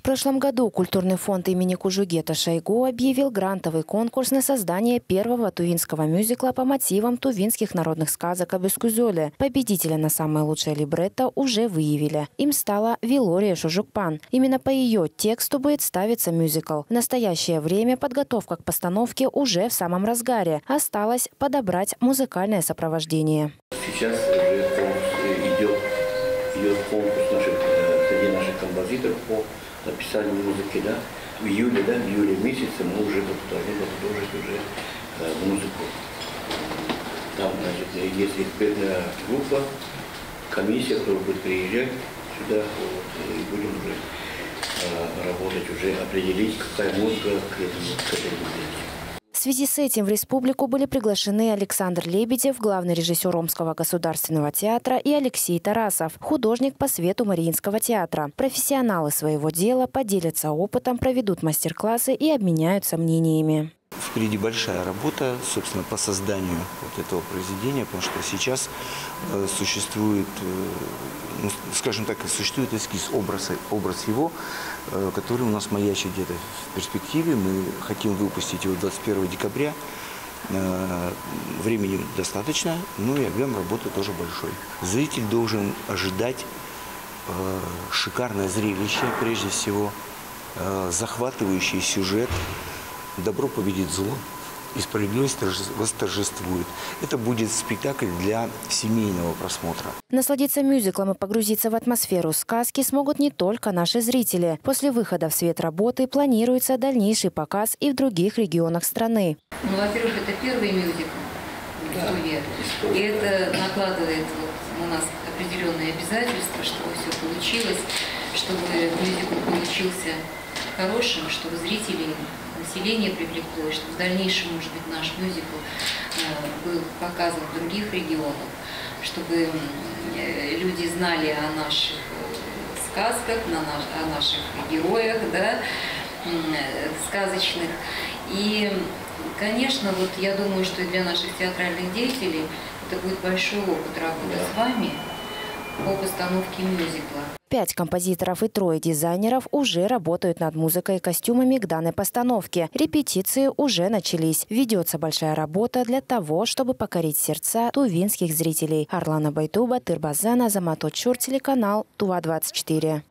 прошлом году культурный фонд имени Кужугета Шойгу объявил грантовый конкурс на создание первого тувинского мюзикла по мотивам тувинских народных сказок об Искузёле. Победителя на самое лучшее либретто уже выявили. Им стала Вилория Шужукпан. Именно по ее тексту будет ставиться мюзикл. В настоящее время подготовка к постановке уже в самом разгаре. Осталось подобрать музыкальное сопровождение. Сейчас уже идет конкурс среди наших композиторов по написанию музыки, да. В июле месяце мы уже должны подготовить уже музыку. Там, значит, есть экспертная группа, комиссия, которая будет приезжать сюда, и будем уже работать, уже определить, какая музыка к этой музыке. В связи с этим в республику были приглашены Александр Лебедев, главный режиссер Омского государственного театра, и Алексей Тарасов, художник по свету Мариинского театра. Профессионалы своего дела поделятся опытом, проведут мастер-классы и обменяются мнениями. Впереди большая работа, собственно, по созданию вот этого произведения, потому что сейчас существует, ну, скажем так, существует эскиз, образ его, который у нас маячит где-то в перспективе. Мы хотим выпустить его 21 декабря. Времени достаточно, ну и объем работы тоже большой. Зритель должен ожидать шикарное зрелище, прежде всего, захватывающий сюжет. Добро победит зло, и справедливость восторжествует. Это будет спектакль для семейного просмотра. Насладиться мюзиклом и погрузиться в атмосферу сказки смогут не только наши зрители. После выхода в свет работы планируется дальнейший показ и в других регионах страны. Ну, во-первых, это первый мюзикл в Туве, и это накладывает на нас определенные обязательства, чтобы все получилось, чтобы мюзикл получился хорошим, чтобы зрители, население привлекло, чтобы в дальнейшем, может быть, наш мюзикл был показан в других регионах, чтобы люди знали о наших сказках, о наших героях, да, сказочных. И, конечно, вот я думаю, что для наших театральных деятелей это будет большой опыт работы с вами по постановке мюзикла. 5 композиторов и 3 дизайнеров уже работают над музыкой и костюмами к данной постановке. Репетиции уже начались. Ведется большая работа для того, чтобы покорить сердца тувинских зрителей. Арлана Байтуба, Тырбазана, Азамат Очур, телеканал Тува-24.